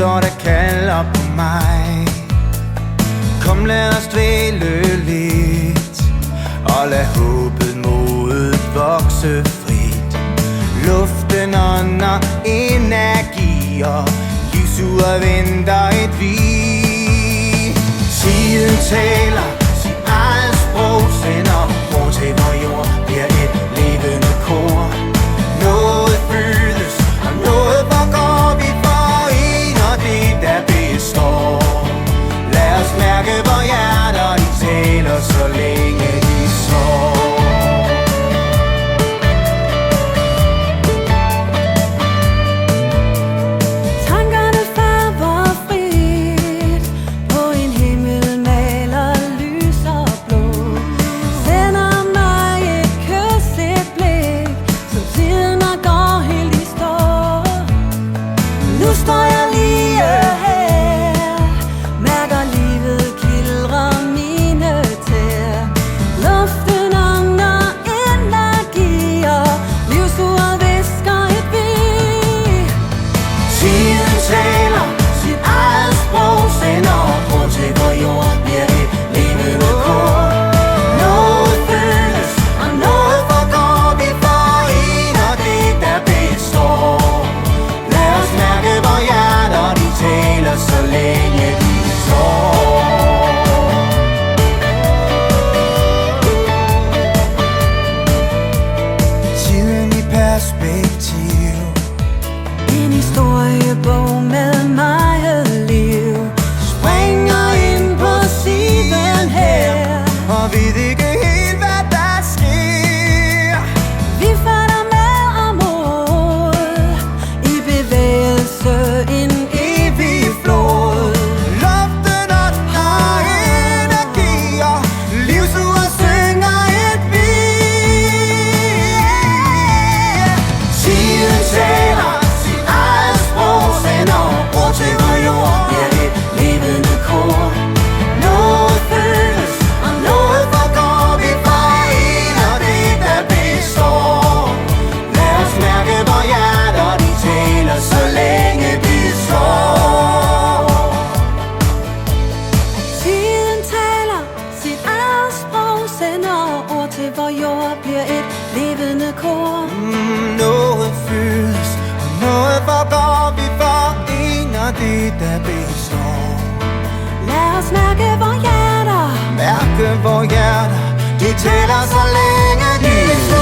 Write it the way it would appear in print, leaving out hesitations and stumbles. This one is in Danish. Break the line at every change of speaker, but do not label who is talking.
så der kalder på mig. Kom, lad os dvæle lidt, og lad håbet modet vokse frit. Luften ånder energi, og livsure venter et vi. Tiden taler sit eget sprog, sender ord til vor jord, bliver et levende kor. Noget føles, og noget forgår, vi forener det, der består. Lad os mærke, hvor hjerter de taler, så længe de sår.
En historiebog med meget liv springer ind på siden her,
og ved ikke helt, hvad der sker.
Vi fatter med og mod i bevægelse, en evig flod.
Luften ånder energi, og livsure synger et vi. Tiden taler sit eget sprog, sender ord til vor jord, bliver et levende kor. Noget føles, og noget forgår, vi forener det, der består. Lad os mærke, hvor hjerter de taler, så længe vi står.
Tiden taler sit eget sprog, sender ord til vor jord, bliver et levende kor.
Noget føles, og noget forgår, vi forener det, der består.
Lad os mærke hvor hjerter
Mærke, hvor hjerter de taler, så længe de står.